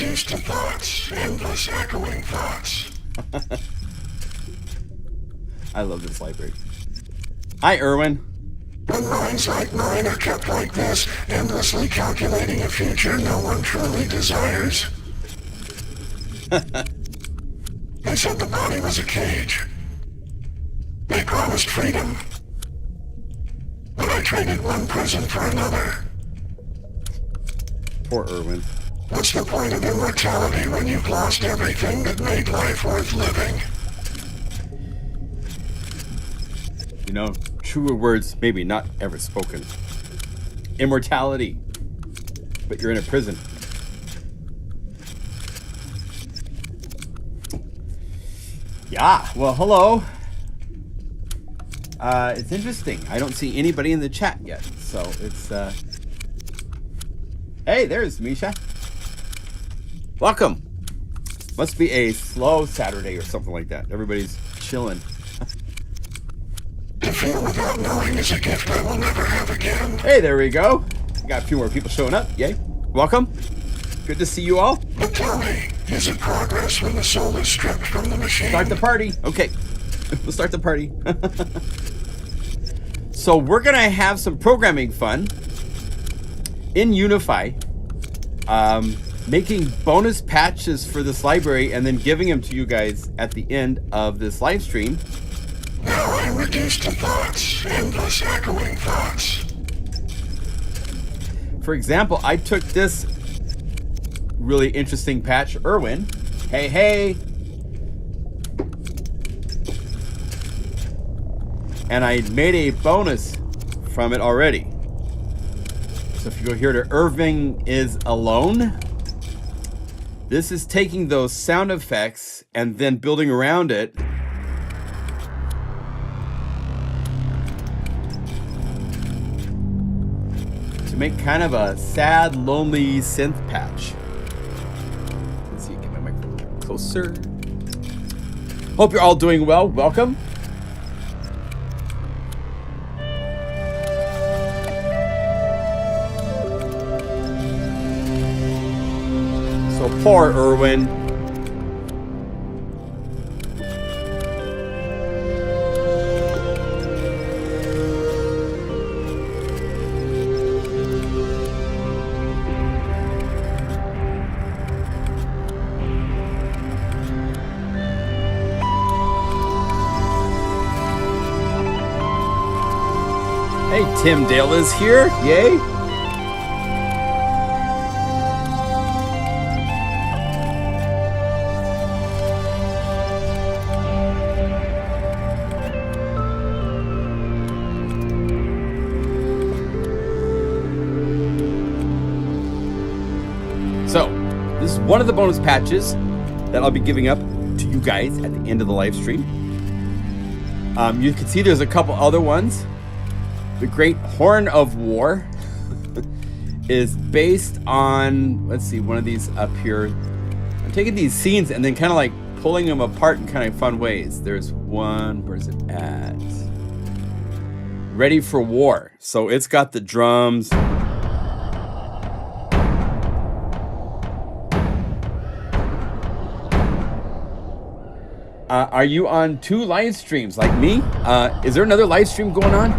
reduced to thoughts, endless echoing thoughts. I love this library. Hi, Erwin. When minds like mine are kept like this, endlessly calculating a future no one truly desires. They said the body was a cage. They promised freedom. But I traded one prison for another. Poor Erwin. What's the point of immortality when you've lost everything that made life worth living? You know, truer words maybe not ever spoken. Immortality. But you're in a prison. Yeah, well, hello. It's interesting. I don't see anybody in the chat yet. So it's, Hey, there's Misha. Welcome. Must be a slow Saturday or something like that. Everybody's chilling. To feel without knowing is a gift I will never have again. Hey, there we go. Got a few more people showing up. Yay. Welcome. Good to see you all. But tell me, is it progress when the soul is stripped from the machine? Start the party. Okay. We'll start the party. So we're going to have some programming fun in Unify. Making bonus patches for this library and then giving them to you guys at the end of this live stream. Now I'm reduced to thoughts, endless echoing thoughts. For example, I took this really interesting patch, Erwin. Hey, hey. And I made a bonus from it already. So if you go here to Irving is Alone, this is taking those sound effects and then building around it. To make kind of a sad, lonely synth patch. Let's see, get my microphone closer. Hope you're all doing well. Welcome. So poor Erwin. Hey, Tim Dale is here. Yay. So, this is one of the bonus patches that I'll be giving up to you guys at the end of the live stream. You can see there's a couple other ones. The Great Horn of War is based on, let's see, one of these up here. I'm taking these scenes and then kind of like pulling them apart in kind of fun ways. There's one, where's it at? Ready for War. So it's got the drums. Are you on 2 live streams like me? Is there another live stream going on?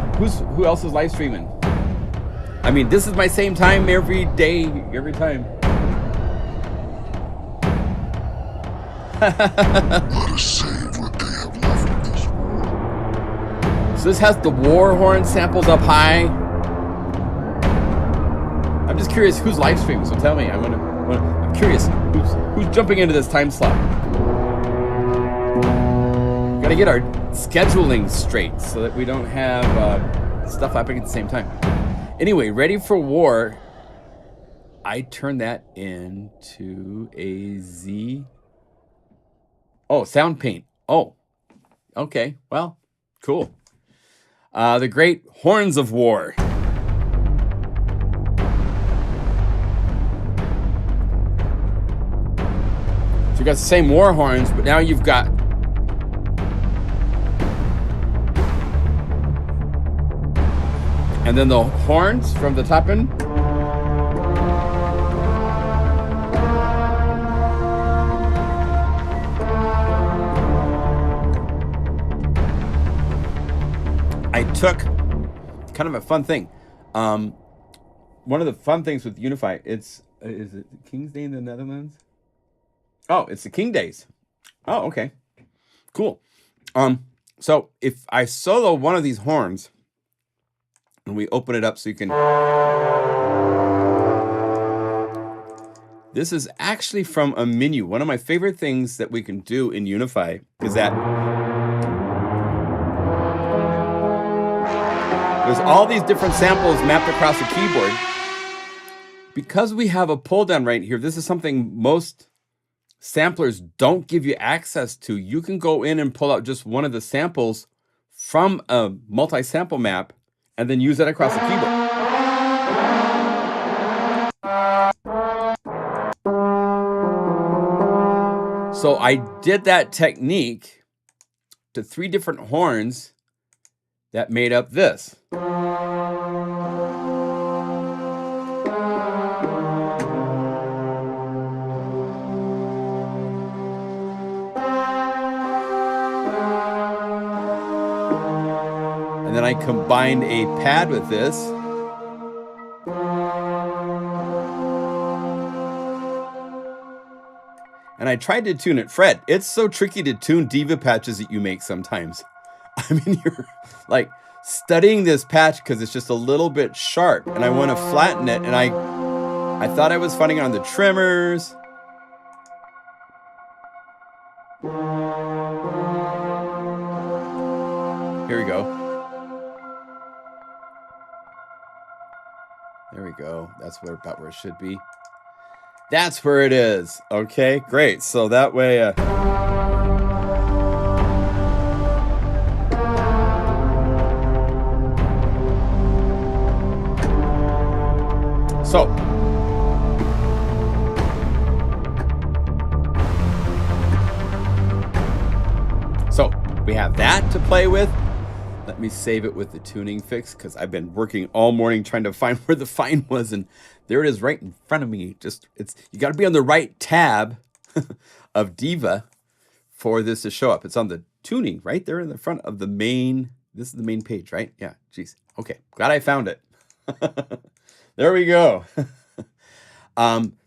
Who else is live streaming? I mean, this is my same time every day, every time. Let us save what they have left of this war. So this has the war horn samples up high. I'm just curious who's live streaming. So tell me. I'm curious who's jumping into this time slot. Gotta get our scheduling straight so that we don't have stuff happening at the same time. Anyway, Ready for War. I turned that into a Z. Oh, sound paint. Oh, okay. Well, cool. The Great Horns of War. So you got the same war horns, but now you've got and then the horns from the top end. I took kind of a fun thing. One of the fun things with Unify, is it King's Day in the Netherlands? Oh, it's the King Days. Oh, okay. Cool. So if I solo one of these horns and we open it up so you can... This is actually from a menu. One of my favorite things that we can do in Unify is that there's all these different samples mapped across the keyboard. Because we have a pull down right here, this is something most samplers don't give you access to. You can go in and pull out just one of the samples from a multi-sample map and then use that across the keyboard. So I did that technique to 3 different horns that made up this. And then I combined a pad with this. And I tried to tune it. Fred, it's so tricky to tune Diva patches that you make sometimes. I mean, you're like studying this patch because it's just a little bit sharp. And I want to flatten it. And I thought I was finding it on the trimmers. Here we go. There we go. That's about where it should be. That's where it is. Okay, great. So that way... So we have that to play with. Let me save it with the tuning fix because I've been working all morning trying to find where the fine was, and there it is right in front of me. You got to be on the right tab of Diva for this to show up. It's on the tuning right there in the front of the main. This is the main page, right? Yeah. Geez. Okay. Glad I found it. There we go.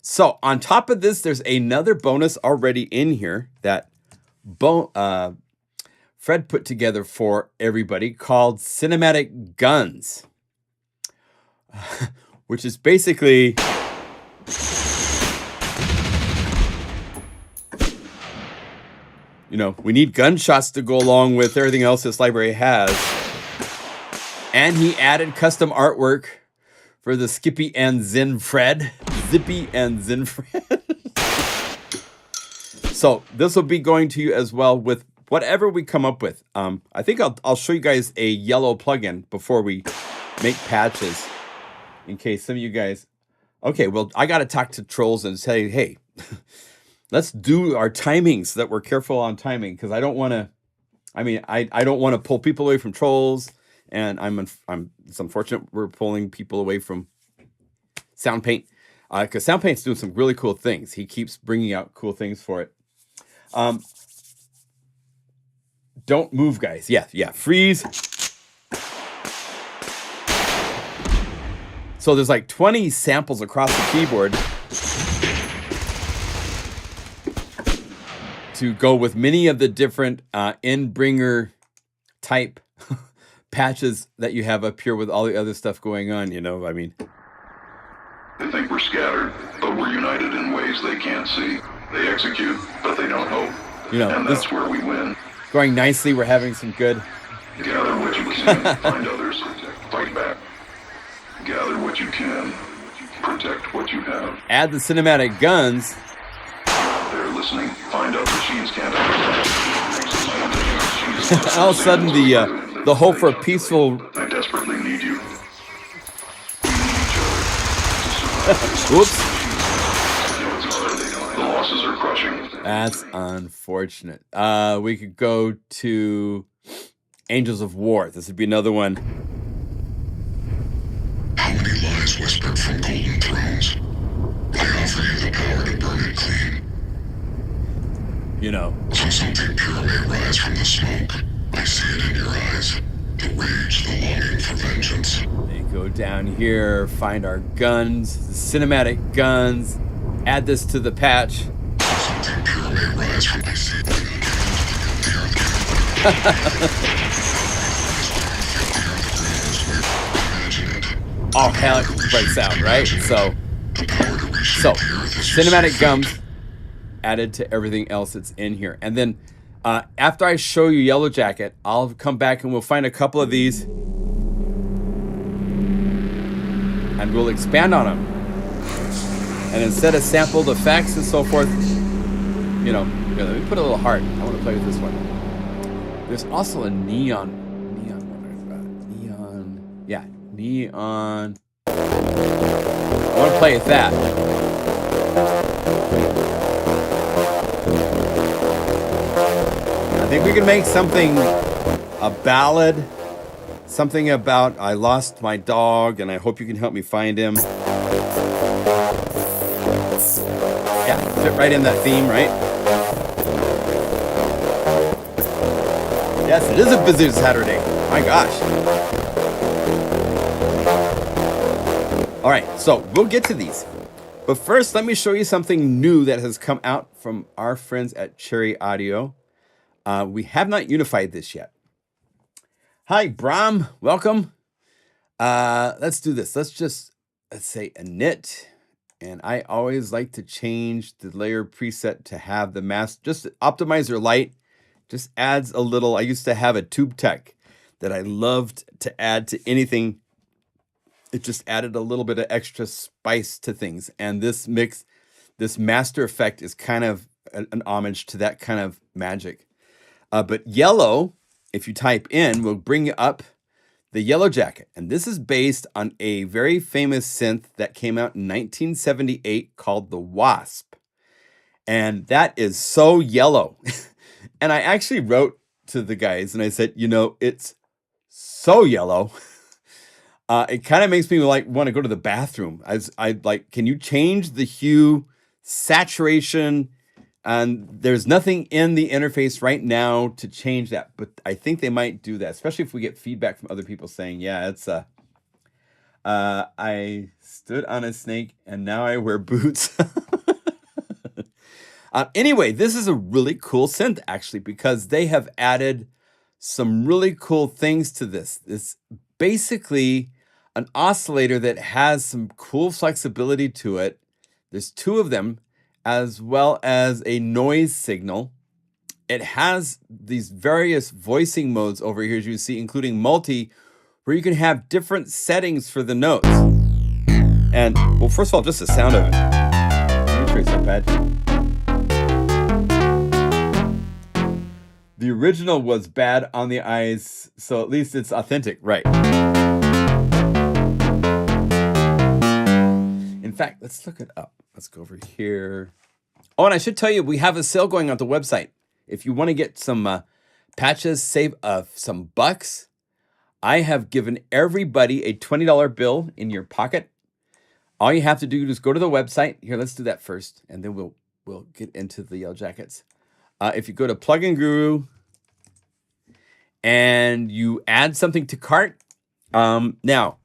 So on top of this, there's another bonus already in here that Fred put together for everybody called Cinematic Guns, which is basically we need gunshots to go along with everything else this library has. And he added custom artwork for the Skippy and Zin Fred. Zippy and Zin Fred. So this will be going to you as well with whatever we come up with. I think I'll show you guys a yellow plugin before we make patches, in case some of you guys. Okay, well, I got to talk to trolls and say, hey, let's do our timing so that we're careful on timing, because I don't want to. I mean, I don't want to pull people away from trolls, and it's unfortunate we're pulling people away from SoundPaint, because SoundPaint's doing some really cool things. He keeps bringing out cool things for it. Don't move, guys. Yeah. Freeze. So there's like 20 samples across the keyboard to go with many of the different Endbringer type patches that you have up here with all the other stuff going on, I mean. They think we're scattered, but we're united in ways they can't see. They execute, but they don't hope. And that's where we win. Going nicely. We're having some good. Gather what you can, find others, fight back. Gather what you can, protect what you have. Add the cinematic guns. They're listening. Find out machines can't. All of a sudden, the hope for a peaceful. I desperately need you. Whoops. The losses are crushing. That's unfortunate. We could go to Angels of War. This would be another one. How many lies whispered from golden thrones? I offer you the power to burn it clean. You know. So something pure may rise from the smoke. I see it in your eyes. to wage the longing for vengeance. They go down here, find our guns, the cinematic guns, add this to the patch. Something pure may rise from my seat. All hell breaks out, right? So cinematic gums added to everything else that's in here. And then after I show you Yellowjacket, I'll come back and we'll find a couple of these and we'll expand on them. And instead of sampled effects and so forth, you know, here, let me put a little heart. I want to play with this one. There's also a neon. Neon. I want to play with that. I think we can make something, a ballad, something about I lost my dog and I hope you can help me find him. Yeah, fit right in that theme, right? Yes, it is a busy Saturday. My gosh. All right, so we'll get to these. But first, let me show you something new that has come out from our friends at Cherry Audio. We have not unified this yet. Hi, Bram. Welcome. Let's do this. Let's say init. And I always like to change the layer preset to have the mask. Just optimizer light. Just adds a little. I used to have a tube tech that I loved to add to anything. It just added a little bit of extra spice to things. And this mix, this master effect is kind of an homage to that kind of magic. But yellow, if you type in, will bring you up the Yellowjacket. And this is based on a very famous synth that came out in 1978 called the Wasp. And that is so yellow. And I actually wrote to the guys and I said, you know, it's so yellow. It kind of makes me like want to go to the bathroom. I like, can you change the hue, saturation? And there's nothing in the interface right now to change that, but I think they might do that, especially if we get feedback from other people saying, yeah, it's I stood on a snake and now I wear boots. Anyway, this is a really cool synth actually, because they have added some really cool things to this. It's basically an oscillator that has some cool flexibility to it. There's two of them, as well as a noise signal. It has these various voicing modes over here, as you see, including multi, where you can have different settings for the notes. And, well, first of all, just the sound of it. Let me trace that patch. The original was bad on the eyes, so at least it's authentic, right? In fact, let's look it up. Let's go over here. Oh, and I should tell you, we have a sale going on the website. If you want to get some patches, save some bucks, I have given everybody a $20 bill in your pocket. All you have to do is go to the website. Here, let's do that first, and then we'll get into the Yellowjackets. If you go to Plugin Guru and you add something to cart, now,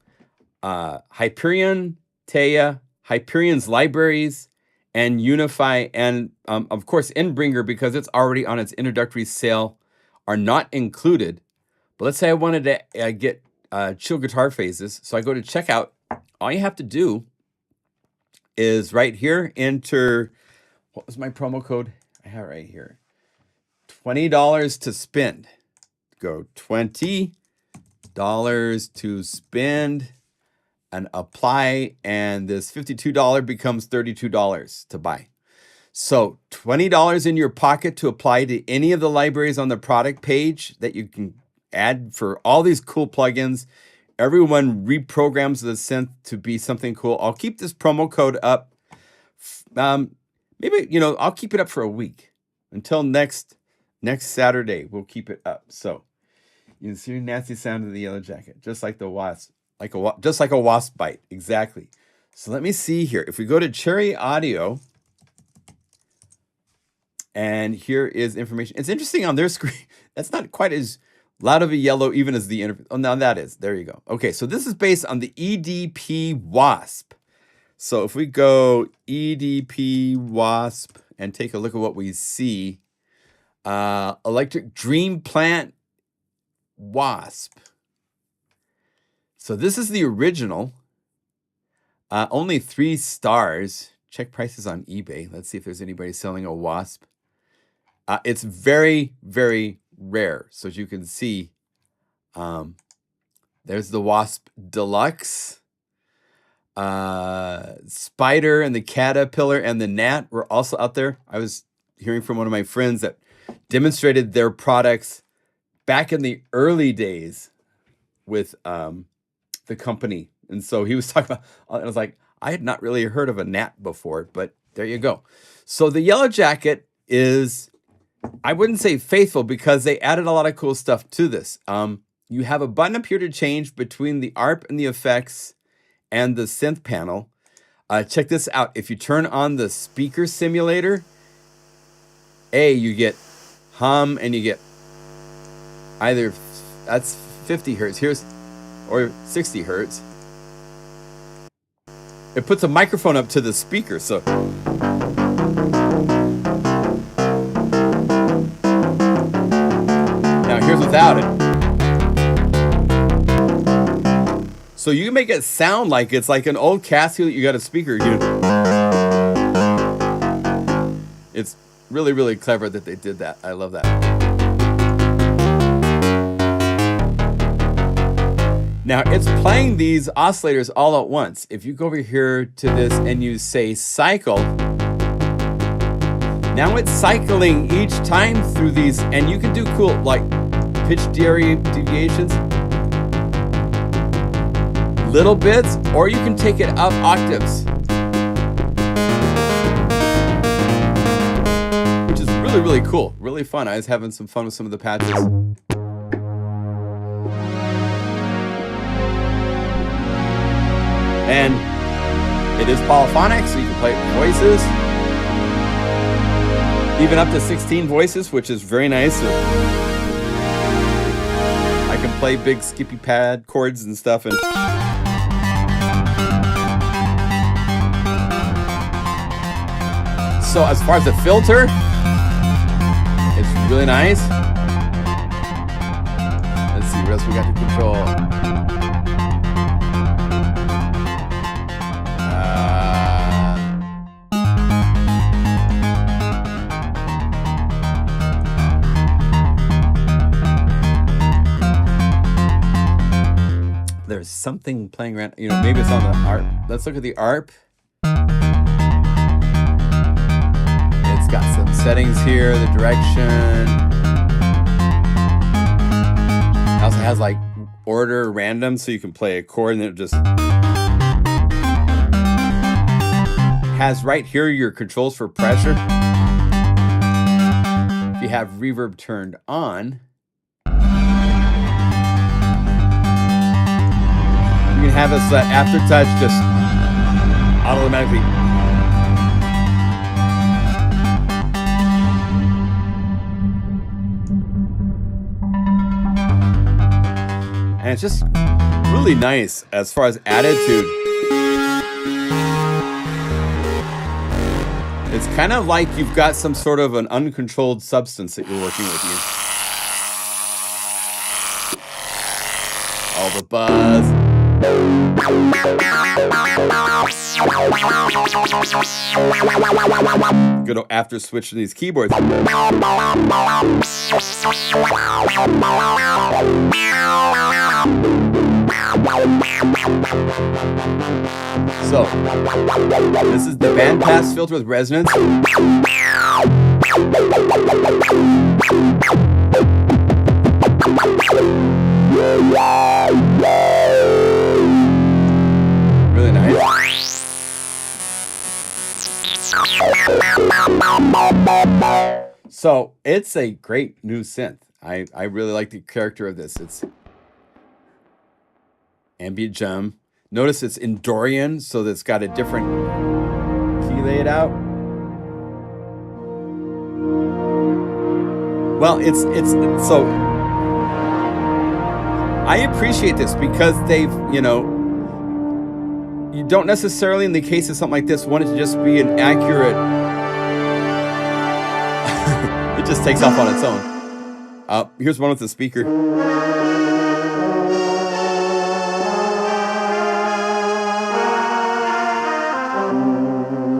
Hyperion, Taya, Hyperion's libraries, and Unify, and of course, Endbringer, because it's already on its introductory sale, are not included. But let's say I wanted to get chill guitar phases. So I go to checkout. All you have to do is right here, enter, what was my promo code? I have it right here. $20 to spend. Go $20 to spend and apply, and this $52 becomes $32 to buy. So $20 in your pocket to apply to any of the libraries on the product page that you can add for all these cool plugins. Everyone reprograms the synth to be something cool. I'll keep this promo code up. Maybe, you know, I'll keep it up for a week until next Saturday. We'll keep it up. So you can see the nasty sound of the Yellowjacket, just like the wasp, just like a wasp bite. Exactly. So let me see here. If we go to Cherry Audio, and here is information. It's interesting on their screen. That's not quite as Loud of a yellow, even as the interface. Oh, now that is. There you go. Okay, so this is based on the EDP Wasp. So if we go EDP Wasp and take a look at what we see, Electric Dream Plant Wasp. So this is the original. Only 3 stars. Check prices on eBay. Let's see if there's anybody selling a Wasp. It's very, very rare. So as you can see, there's the Wasp Deluxe. Spider and the Caterpillar and the Gnat were also out there. I was hearing from one of my friends that demonstrated their products back in the early days with the company. And so he was talking about, I was like, I had not really heard of a Gnat before, but there you go. So the Yellowjacket is, I wouldn't say faithful because they added a lot of cool stuff to this. You have a button up here to change between the ARP and the effects and the synth panel. Check this out. If you turn on the speaker simulator, you get hum and you get either, that's 50 hertz, or 60 hertz. It puts a microphone up to the speaker, so. Now here's without it. So you can make it sound like it's like an old Casio that you got a speaker. It's really, really clever that they did that. I love that. Now it's playing these oscillators all at once. If you go over here to this and you say cycle, now it's cycling each time through these, and you can do cool like pitch deviations, little bits, or you can take it up octaves, which is really, really cool, really fun. I was having some fun with some of the patches. And it is polyphonic, so you can play voices, even up to 16 voices, which is very nice. So I can play big skippy pad chords and stuff. And so as far as the filter, it's really nice. Let's see what else we got to control. There's something playing around, maybe it's on the ARP. Let's look at the ARP. It's got some settings here, the direction. It also has like order random, so you can play a chord and it just has right here your controls for pressure. If you have reverb turned on, you can have this aftertouch just automatically. And it's just really nice as far as attitude. It's kind of like you've got some sort of an uncontrolled substance that you're working with. All the buzz. Good after switching these keyboards. So, this is the bandpass filter with resonance. Really nice. So it's a great new synth. I really like the character of this. It's ambient jump. Notice it's in Dorian, so that's got a different key laid out. Well, it's so I appreciate this because they've, you know, you don't necessarily, in the case of something like this, want it to just be an accurate. It just takes off on its own. Here's one with the speaker.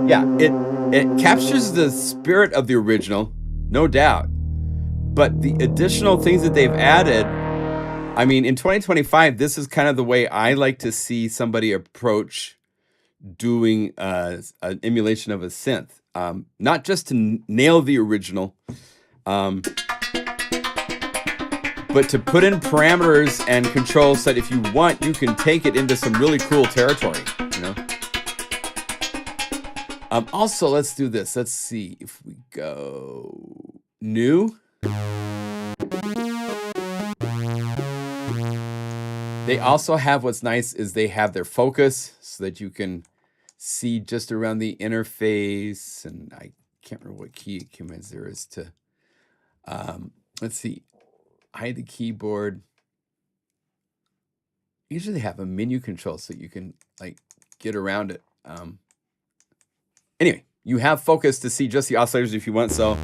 Yeah, it captures the spirit of the original, no doubt. But the additional things that they've added, I mean, in 2025, this is kind of the way I like to see somebody approach doing an emulation of a synth. Not just to nail the original, but to put in parameters and controls that if you want, you can take it into some really cool territory, you know? Also, let's do this. Let's see if we go new. They also have, what's nice is they have their focus so that you can see just around the interface. And I can't remember what key commands there is to, let's see, hide the keyboard. Usually they have a menu control so you can like get around it. Anyway, you have focus to see just the oscillators if you want. So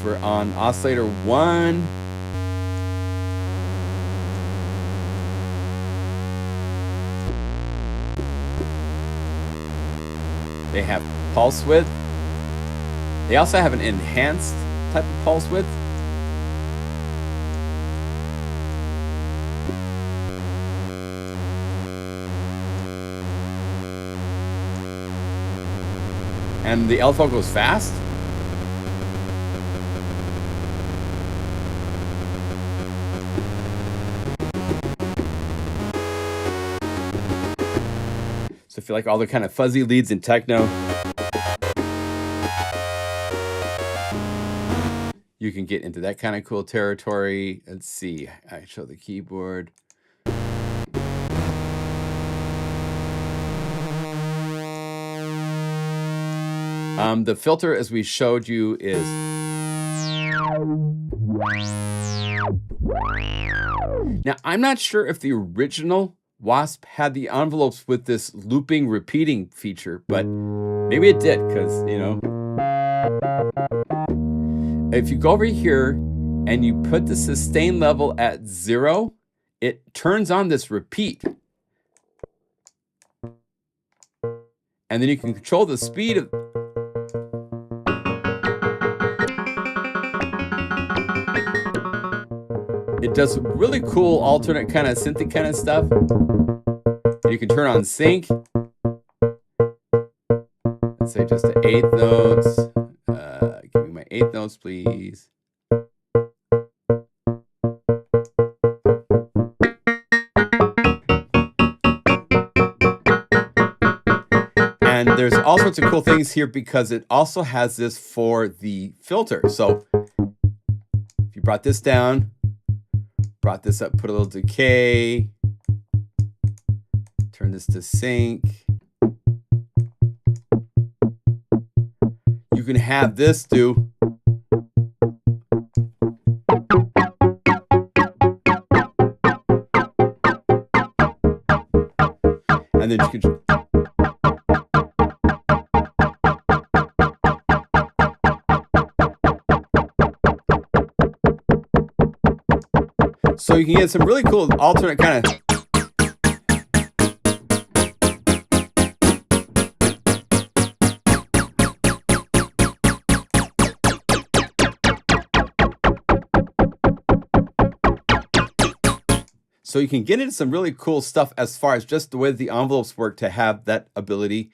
for on oscillator 1, they have pulse width. They also have an enhanced type of pulse width. And the LFO goes fast. So if you like all the kind of fuzzy leads in techno, you can get into that kind of cool territory. Let's see, I show the keyboard. The filter, as we showed you, is now. I'm not sure if the original Wasp had the envelopes with this looping, repeating feature, but maybe it did, because you know, if you go over here and you put the sustain level at 0, it turns on this repeat, and then you can control the speed of. It does really cool alternate kind of synthy kind of stuff. You can turn on sync. Let's say just to 8th notes. Give me my 8th notes, please. And there's all sorts of cool things here because it also has this for the filter. So if you brought this down, brought this up, put a little decay, turn this to sync. You can have this do. And then you can. So you can get some really cool alternate kind of. So you can get into some really cool stuff as far as just the way the envelopes work to have that ability.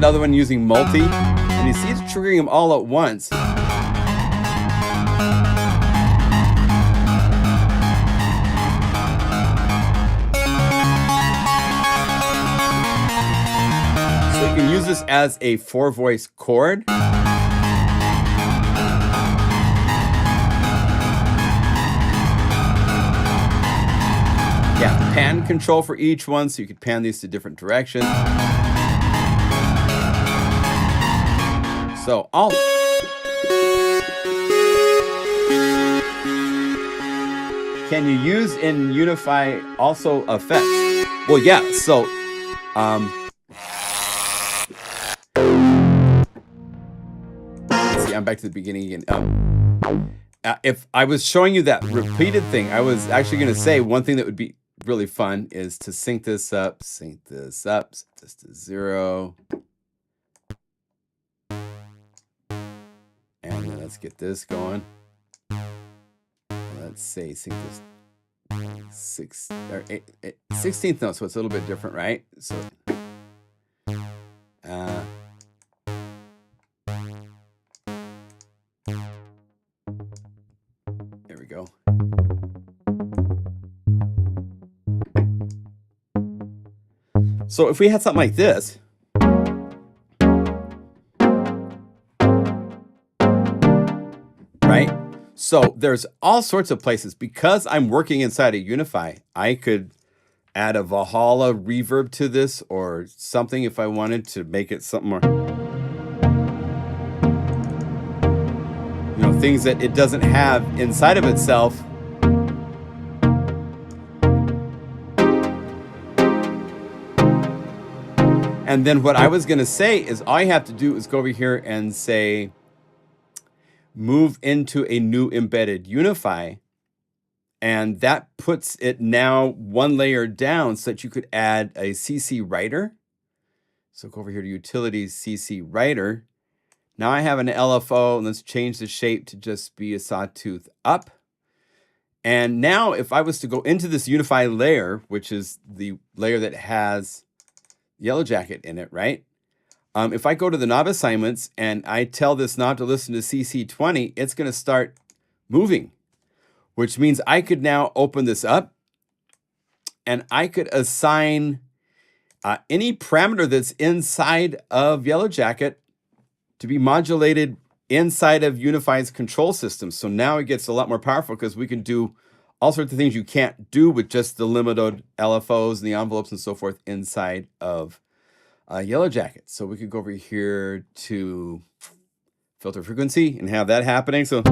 Another one using multi, and you see it's triggering them all at once. So you can use this as a 4-voice chord. Yeah. pan control for each one, so you could pan these to different directions. So can you use in Unify also effects? Well, yeah. So, let's see. I'm back to the beginning again. If I was showing you that repeated thing, I was actually going to say one thing that would be really fun is to sync this up, set this to 0. And then let's get this going. Let's say sync this 16th note, so it's a little bit different, right? So, there we go. So if we had something like this, right? So there's all sorts of places. Because I'm working inside of Unify, I could add a Valhalla reverb to this or something if I wanted to make it something more, you know, things that it doesn't have inside of itself. And then what I was going to say is all I have to do is go over here and say, move into a new embedded Unify. And that puts it now one layer down so that you could add a CC writer. So go over here to Utilities, CC writer. Now I have an LFO, and let's change the shape to just be a sawtooth up. And now if I was to go into this Unify layer, which is the layer that has Yellowjacket in it, right? If I go to the knob assignments and I tell this knob to listen to CC20, it's going to start moving, which means I could now open this up and I could assign any parameter that's inside of Yellowjacket to be modulated inside of Unify's control system. So now it gets a lot more powerful because we can do all sorts of things you can't do with just the limited LFOs and the envelopes and so forth inside of Yellowjacket. So we could go over here to filter frequency and have that happening. So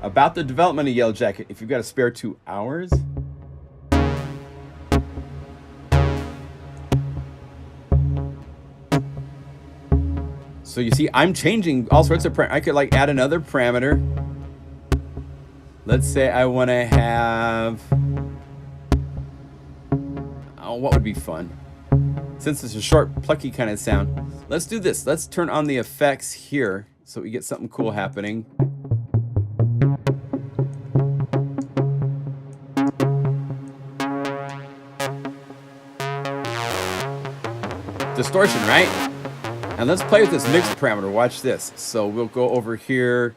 about the development of Yellowjacket, if you've got a spare 2 hours, so you see, I'm changing all sorts of parameters. I could like add another parameter. Let's say I want to have, oh, what would be fun? Since it's a short, plucky kind of sound, let's do this. Let's turn on the effects here so we get something cool happening. Distortion, right? And let's play with this mix parameter. Watch this. So we'll go over here,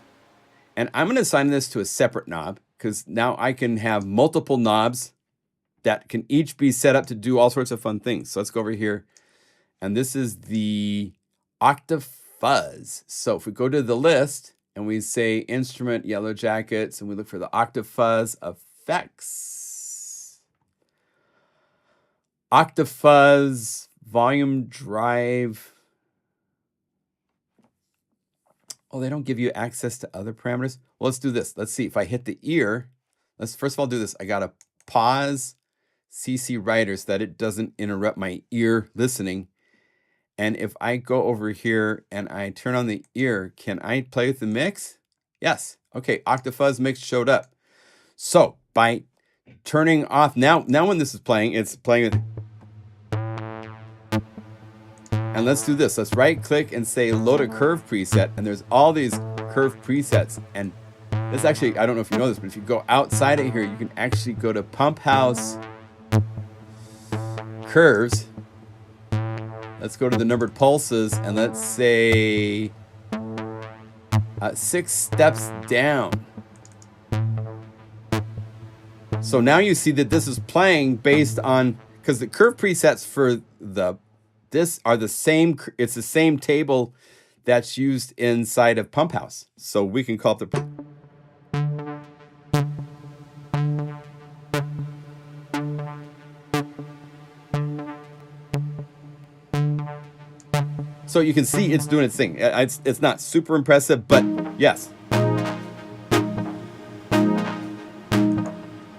and I'm going to assign this to a separate knob because now I can have multiple knobs that can each be set up to do all sorts of fun things. So let's go over here, and this is the octave fuzz. So if we go to the list and we say instrument Yellowjackets and we look for the octave fuzz effects, octave fuzz volume drive. Oh, they don't give you access to other parameters. Well, let's do this. Let's see if I hit the ear. Let's first of all do this. I got to pause CC writer so that it doesn't interrupt my ear listening. And if I go over here and I turn on the ear, can I play with the mix? Yes. Okay, octave fuzz mix showed up. So by turning off, now when this is playing, it's playing with. And let's do this. Let's right click and say load a curve preset. And there's all these curve presets. And this actually, I don't know if you know this, but if you go outside of here, you can actually go to Pump House Curves. Let's go to the numbered pulses and let's say 6 steps down. So now you see that this is playing based on, because the curve presets for the this are the same. It's the same table that's used inside of Pump House. So we can call it the. So you can see it's doing its thing. It's not super impressive, but yes.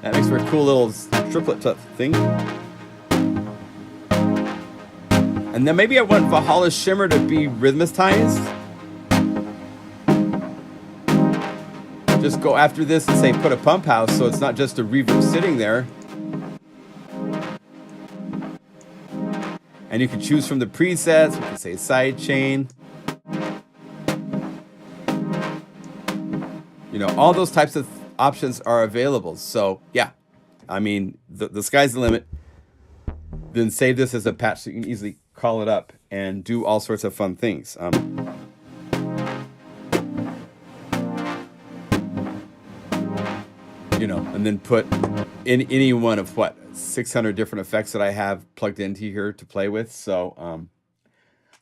That makes for a cool little triplet thing. And then maybe I want Valhalla's Shimmer to be rhythmatized. Just go after this and say put a pump house so it's not just a reverb sitting there. And you can choose from the presets. We can say sidechain. You know, all those types of options are available. So yeah, I mean, the sky's the limit. Then save this as a patch so you can easily call it up and do all sorts of fun things. You know, and then put in any one of 600 different effects that I have plugged into here to play with. So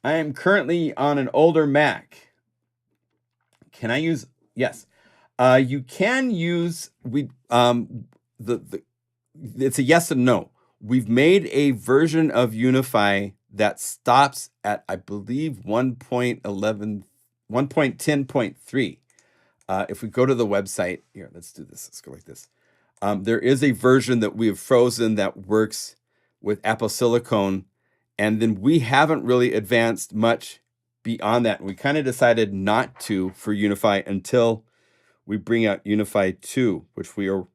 I am currently on an older Mac. Can I use? Yes, you can use. It's a yes and no. We've made a version of Unify that stops at, I believe, 1.10.3. If we go to the website, here, let's do this. Let's go like this. There is a version that we have frozen that works with Apple Silicon, and then we haven't really advanced much beyond that. We kind of decided not to for Unify until we bring out Unify 2, which we are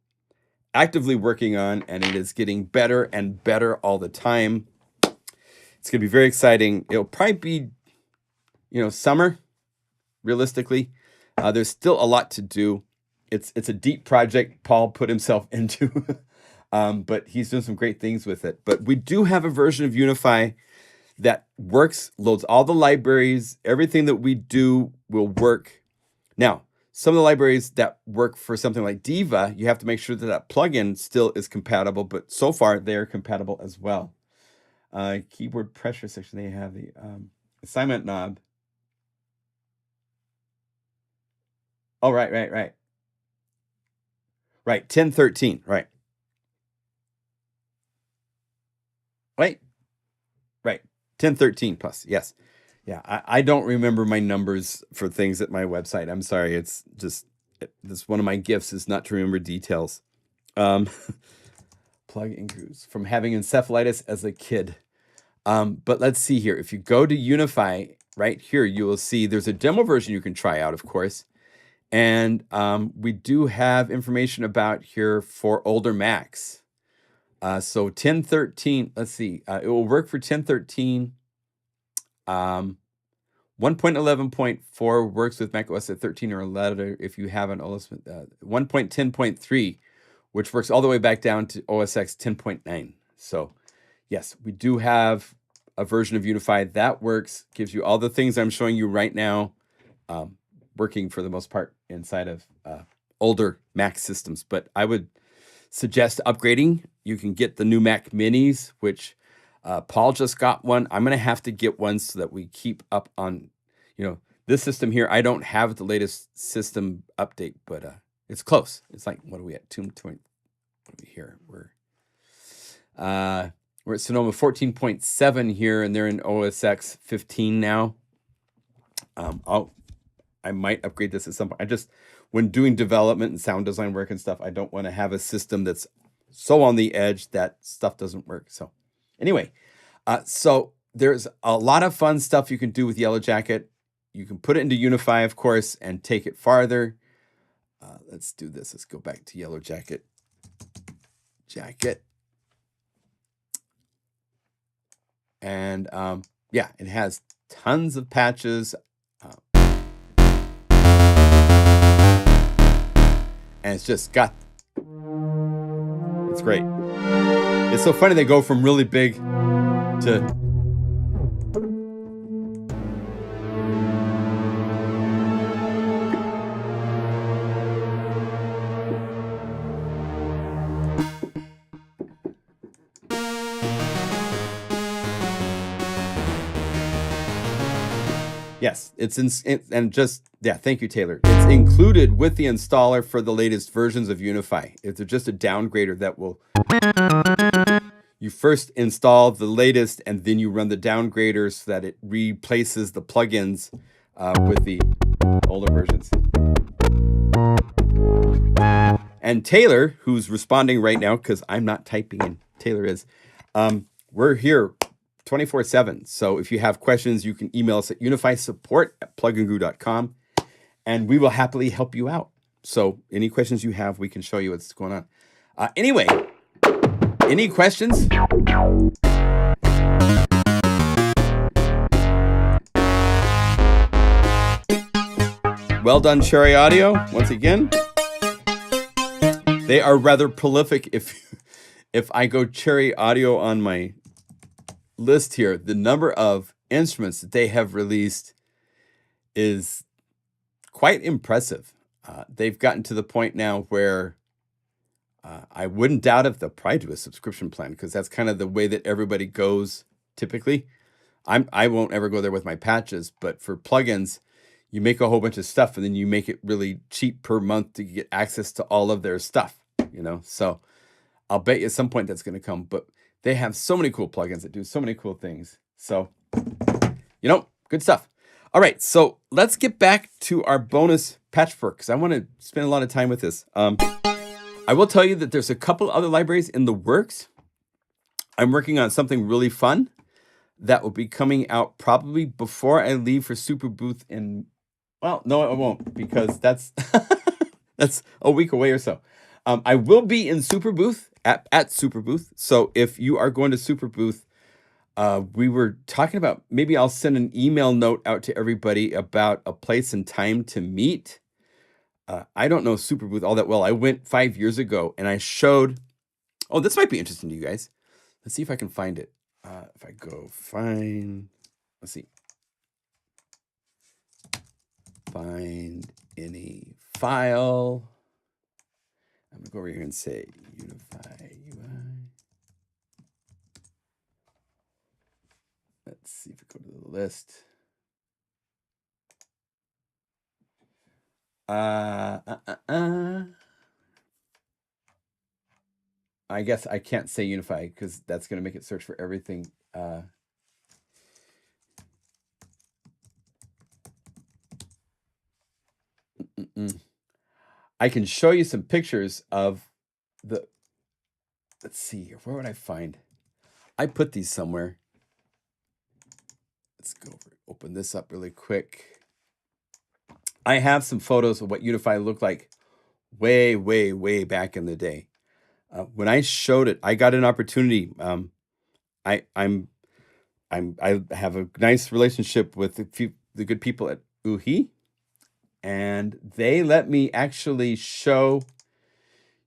actively working on, and it is getting better and better all the time. It's going to be very exciting. It'll probably be, you know, summer, realistically. There's still a lot to do. It's a deep project Paul put himself into, but he's doing some great things with it. But we do have a version of Unify that works, loads all the libraries. Everything that we do will work. Now, some of the libraries that work for something like Diva, you have to make sure that that plugin still is compatible, but so far they are compatible as well. Keyboard pressure section, they have the assignment knob. Oh, right. Right, 1013, right. Right, 1013 plus, yes. Yeah, I don't remember my numbers for things at my website. I'm sorry. It's just, this one of my gifts is not to remember details. Plug in grooves from having encephalitis as a kid. But let's see here. If you go to Unify right here, you will see there's a demo version you can try out, of course. And we do have information about here for older Macs. So 1013, let's see. It will work for 1013. 1.11.4 works with macOS at 13 or 11 if you have an OS 1.10.3, which works all the way back down to OS X 10.9. So yes, we do have a version of Unify that works, gives you all the things I'm showing you right now, working for the most part inside of older Mac systems. But I would suggest upgrading. You can get the new Mac Minis, which Paul just got one. I'm going to have to get one so that we keep up on, you know, this system here. I don't have the latest system update, but it's close. It's like, what are we at? 2.20? What are we here? We're at Sonoma 14.7 here, and they're in OS X 15 now. I might upgrade this at some point. When doing development and sound design work and stuff, I don't want to have a system that's so on the edge that stuff doesn't work. So anyway, so there's a lot of fun stuff you can do with Yellowjacket. You can put it into Unify, of course, and take it farther. Let's do this. Let's go back to Yellowjacket. And yeah, it has tons of patches. And it's just got, it's great. It's so funny they go from really big to Yes, it's and just, yeah, thank you, Taylor. It's included with the installer for the latest versions of Unify. It's just a downgrader that will, you first install the latest and then you run the downgrader so that it replaces the plugins with the older versions. And Taylor, who's responding right now, because I'm not typing in, Taylor is, we're here 24/7. So if you have questions, you can email us at unifysupport@plugandguru.com, and we will happily help you out. So any questions you have, we can show you what's going on. Anyway, any questions? Well done, Cherry Audio, once again. They are rather prolific. If I go Cherry Audio on my list here, the number of instruments that they have released is quite impressive. They've gotten to the point now where I wouldn't doubt if they'll probably do a subscription plan, because that's kind of the way that everybody goes typically. I won't ever go there with my patches, but for plugins, you make a whole bunch of stuff and then you make it really cheap per month to get access to all of their stuff, you know? So I'll bet you at some point that's going to come, but they have so many cool plugins that do so many cool things. So, you know, good stuff. All right, so let's get back to our bonus patchwork, because I want to spend a lot of time with this. I will tell you that there's a couple other libraries in the works. I'm working on something really fun that will be coming out probably before I leave for Super Booth in, well, no, it won't, because that's that's a week away or so. I will be in Super Booth at Super Booth. So if you are going to Super Booth, we were talking about, maybe I'll send an email note out to everybody about a place and time to meet. I don't know Super Booth all that well. I went 5 years ago and I showed, oh, this might be interesting to you guys. Let's see if I can find it. If I go find, let's see. Find any file. I'm gonna go over here and say Unify UI. Let's see if we go to the list. I guess I can't say Unify because that's going to make it search for everything. I can show you some pictures of the, let's see here. Where would I find? I put these somewhere. Let's go over, open this up really quick. I have some photos of what Unify looked like way, way, way back in the day. When I showed it, I got an opportunity. I have a nice relationship with the good people at UHI, and they let me actually show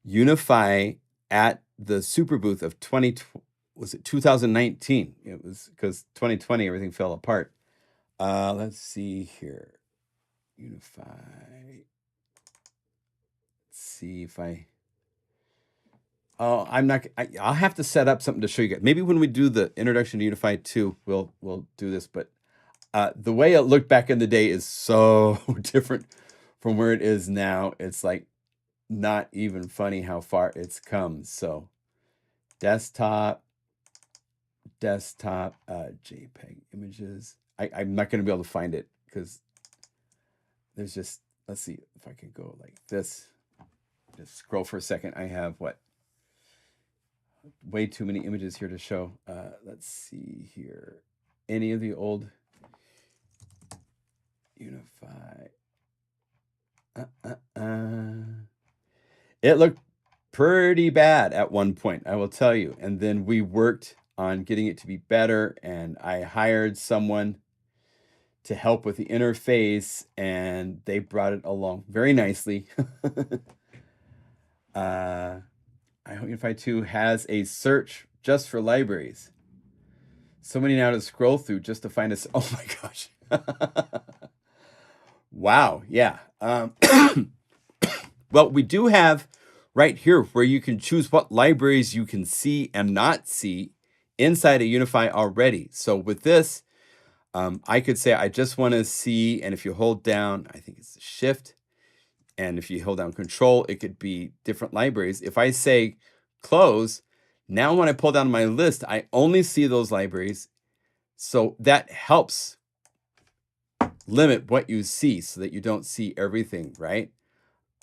Unify at the Super Booth of 2019? It was because 2020 everything fell apart. Let's see here, Unify. Let's see if oh, I'll have to set up something to show you guys. Maybe when we do the introduction to Unify 2, we'll do this. But the way it looked back in the day is so different from where it is now. It's like not even funny how far it's come. So desktop, JPEG images. I'm not going to be able to find it because there's just, let's see if I can go like this. Just scroll for a second. I have what? Way too many images here to show. Let's see here. Any of the old Unify. It looked pretty bad at one point, I will tell you. And then we worked on getting it to be better, and I hired someone to help with the interface, and they brought it along very nicely. I hope Unify 2 has a search just for libraries. So many now to scroll through just to find us. Oh my gosh. Wow. Yeah. Well, we do have right here where you can choose what libraries you can see and not see inside of Unify already. So with this, I could say I just want to see, and if you hold down, I think it's Shift, and if you hold down Control, it could be different libraries. If I say close, now when I pull down my list, I only see those libraries. So that helps limit what you see so that you don't see everything, right?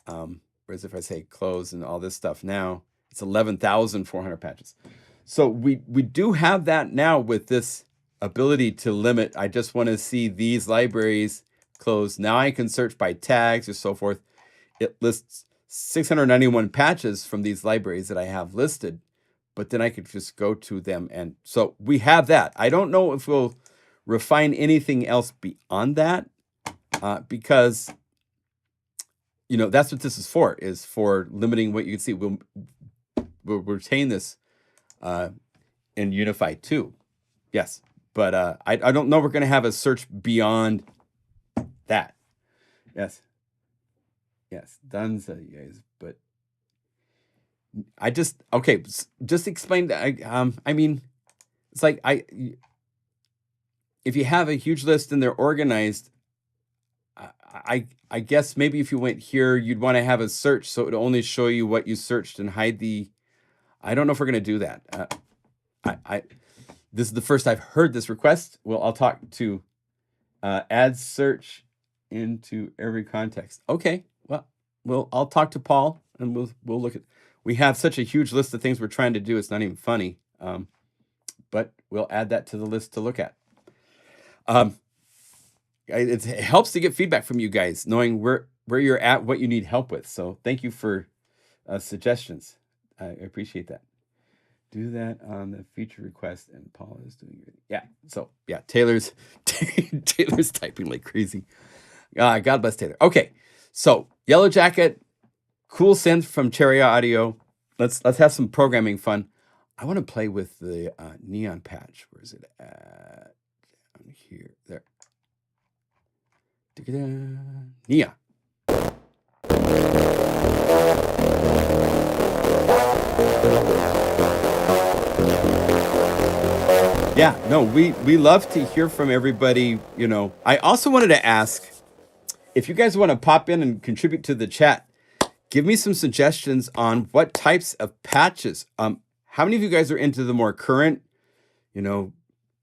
Whereas if I say close and all this stuff now, it's 11,400 patches. So we do have that now with this ability to limit. I just want to see these libraries closed. Now I can search by tags or so forth. It lists 691 patches from these libraries that I have listed, but then I could just go to them. And so we have that. I don't know if we'll refine anything else beyond that, because, you know, that's what this is for limiting what you can see. We'll retain this in Unify 2. Yes, but I don't know we're going to have a search beyond that. Yes. Yes, done, so you guys, but I just, okay, just explain that. I mean, it's like if you have a huge list and they're organized, I guess maybe if you went here, you'd want to have a search so it would only show you what you searched and hide the, I don't know if we're going to do that. This is the first I've heard this request. Well, I'll talk to add search into every context. Okay, well, I'll talk to Paul and we'll look at, we have such a huge list of things we're trying to do. It's not even funny. But we'll add that to the list to look at. It helps to get feedback from you guys, knowing where you're at, what you need help with. So thank you for suggestions. I appreciate that. Do that on the feature request, and Paul is doing it. Yeah. So yeah, Taylor's typing like crazy. God bless Taylor. Okay. So Yellowjacket, cool synth from Cherry Audio. Let's have some programming fun. I want to play with the neon patch. Where is it at? Down here. There. Neon. Yeah, no, we love to hear from everybody, you know. I also wanted to ask, if you guys want to pop in and contribute to the chat, give me some suggestions on what types of patches. How many of you guys are into the more current, you know,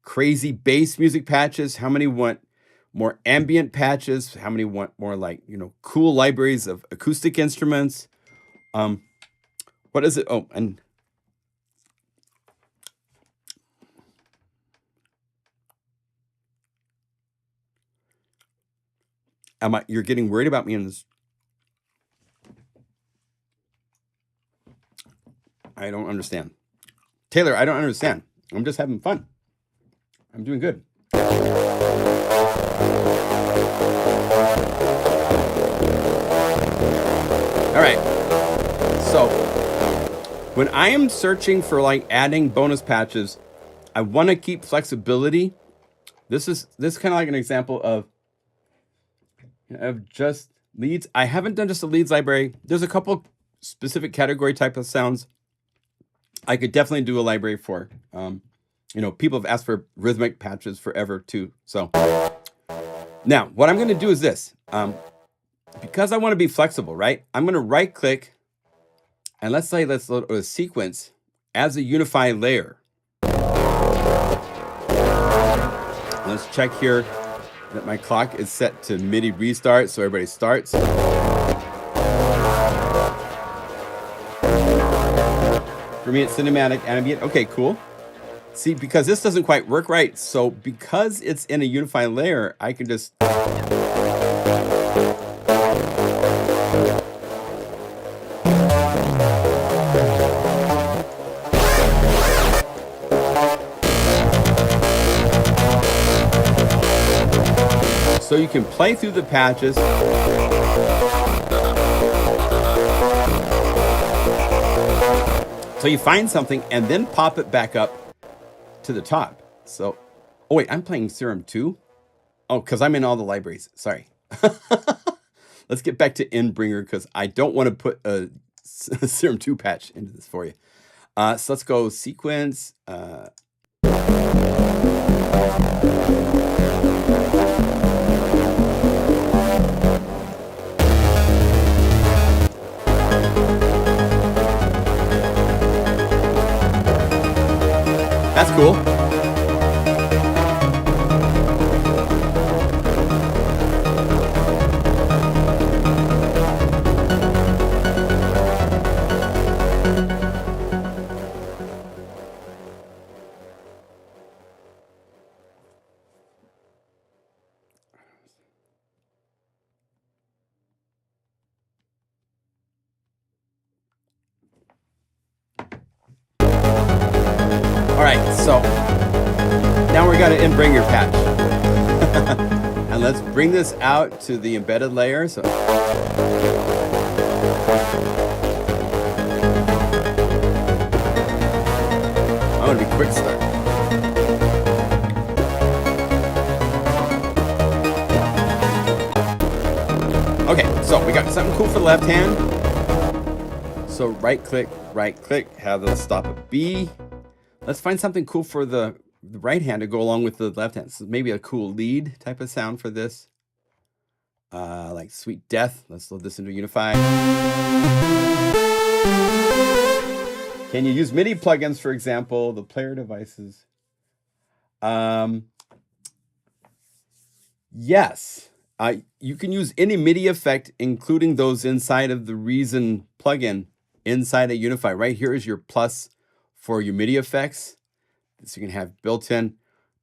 crazy bass music patches? How many want more ambient patches? How many want more like, you know, cool libraries of acoustic instruments? What is it? Oh, and you're getting worried about me in this. I don't understand. Taylor, I don't understand. I'm just having fun. I'm doing good. All right. So when I am searching for like adding bonus patches, I want to keep flexibility. This is kind of like an example of just leads. I haven't done just a leads library. There's a couple specific category type of sounds I could definitely do a library for. You know, people have asked for rhythmic patches forever too. So now what I'm going to do is this. Because I want to be flexible, right? I'm going to right click and let's load a sequence as a Unify layer. Let's check here that my clock is set to MIDI restart, so everybody starts. For me, it's cinematic, ambient. Okay, cool. See, because this doesn't quite work right, so because it's in a Unify layer, I can just... So you can play through the patches. So you find something and then pop it back up to the top. So, oh wait, I'm playing Serum 2. Oh, because I'm in all the libraries. Sorry. Let's get back to Endbringer because I don't want to put a Serum 2 patch into this for you. So let's go sequence. cool. All right, so now we got an Endbringer patch. And let's bring this out to the embedded layer. So I'm gonna be quick start. Okay, so we got something cool for the left hand. So right click, have the stop at B. Let's find something cool for the right hand to go along with the left hand. So maybe a cool lead type of sound for this. Like Sweet Death. Let's load this into Unify. Can you use MIDI plugins, for example, the player devices? Yes. You can use any MIDI effect, including those inside of the Reason plugin inside of Unify. Right here is your plus for your MIDI effects. So you can have built-in.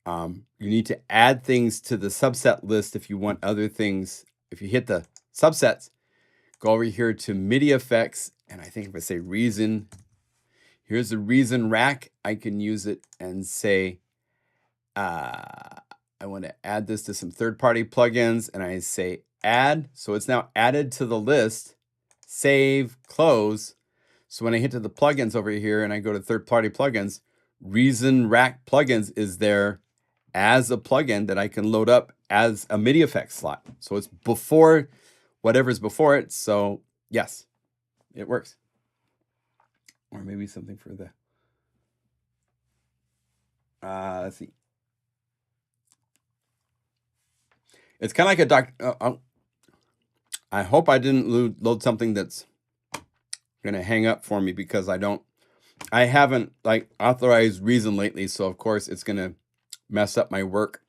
You need to add things to the subset list if you want other things. If you hit the subsets, go over here to MIDI effects. And I think if I say Reason, here's the Reason rack. I can use it and say, I want to add this to some third-party plugins. And I say add. So it's now added to the list. Save, close. So when I hit to the plugins over here and I go to third-party plugins, Reason Rack Plugins is there as a plugin that I can load up as a MIDI effects slot. So it's before whatever's before it. So yes, it works. Or maybe something for the, let's see. It's kind of like a I hope I didn't load something that's going to hang up for me because I haven't like authorized Reason lately. So of course it's going to mess up my work.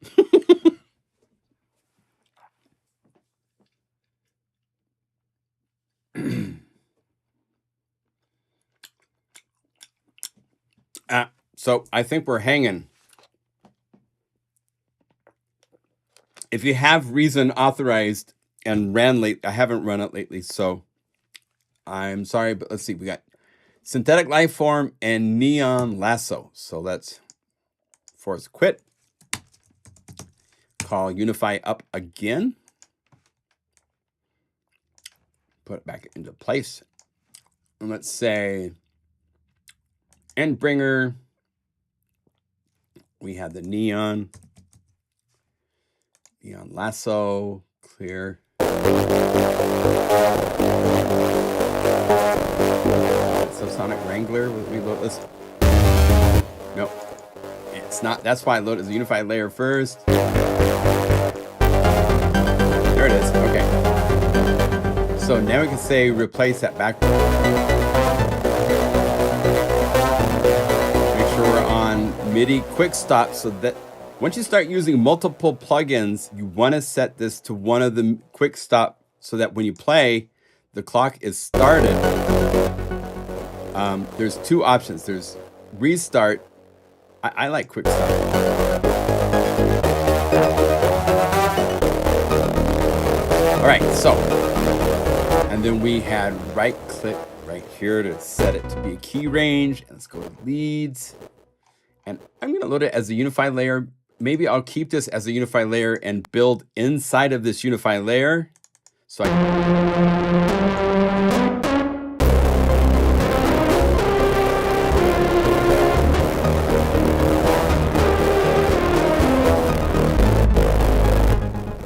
So I think we're hanging. If you have Reason authorized and ran late, I haven't run it lately, so I'm sorry, but let's see. We got Synthetic Lifeform and Neon Lasso. So let's force quit. Call Unify up again. Put it back into place. And let's say Endbringer. We have the Neon Lasso, clear. Subsonic Wrangler, will we load this? Nope, it's not. That's why I loaded the Unified layer first. There it is, okay. So now we can say replace that backward. Make sure we're on MIDI quick stop so that once you start using multiple plugins, you want to set this to one of the quick stop so that when you play, the clock is started. There's two options. There's restart. I like quick stop. All right, so, and then we had right click right here to set it to be a key range. And let's go to leads. And I'm going to load it as a Unify layer. Maybe I'll keep this as a Unify layer and build inside of this Unify layer. So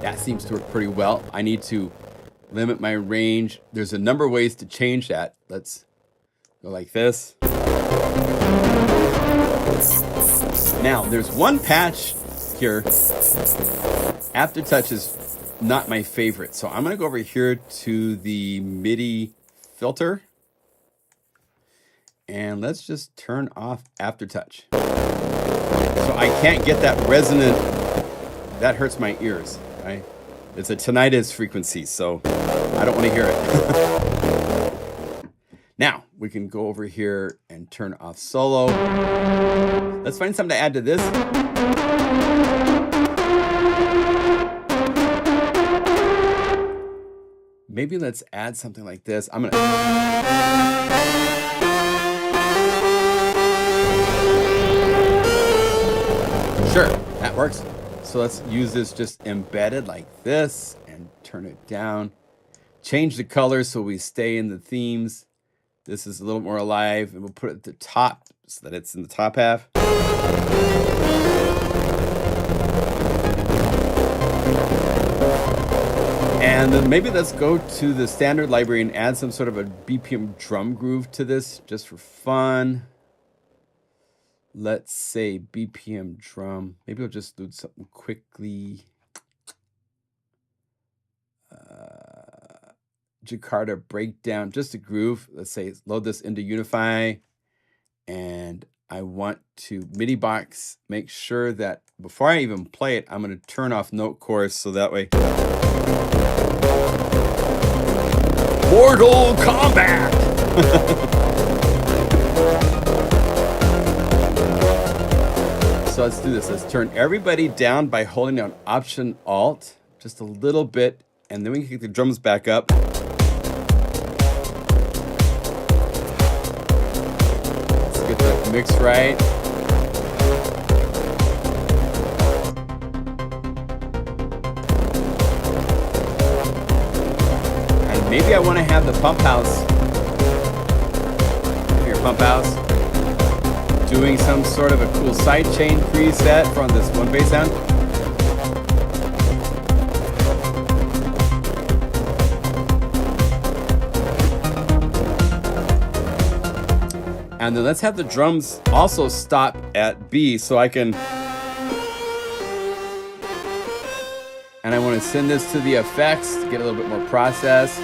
that seems to work pretty well. I need to limit my range. There's a number of ways to change that. Let's go like this. Now, there's one patch here. Aftertouch is not my favorite. So I'm going to go over here to the MIDI filter. And let's just turn off Aftertouch. So I can't get that resonant. That hurts my ears. It's a tinnitus frequency, so I don't want to hear it. Now, we can go over here and turn off solo. Let's find something to add to this. Maybe let's add something like this. I'm gonna... Sure, that works. So let's use this just embedded like this and turn it down. Change the color so we stay in the themes. This is a little more alive, and we'll put it at the top so that it's in the top half. And then maybe let's go to the standard library and add some sort of a BPM drum groove to this just for fun. Let's say BPM drum. Maybe we'll just do something quickly. Jakarta breakdown, just a groove. Let's say load this into Unify. And I want to MIDI box, make sure that before I even play it, I'm going to turn off note chorus so that way. Mortal Kombat! So let's do this. Let's turn everybody down by holding down Option Alt just a little bit, and then we can kick the drums back up. Let's get the mix right. And maybe I want to have the pump house. Here, pump house. Doing some sort of a cool sidechain preset from this one bass sound. And then let's have the drums also stop at B so I can... And I want to send this to the effects to get a little bit more process.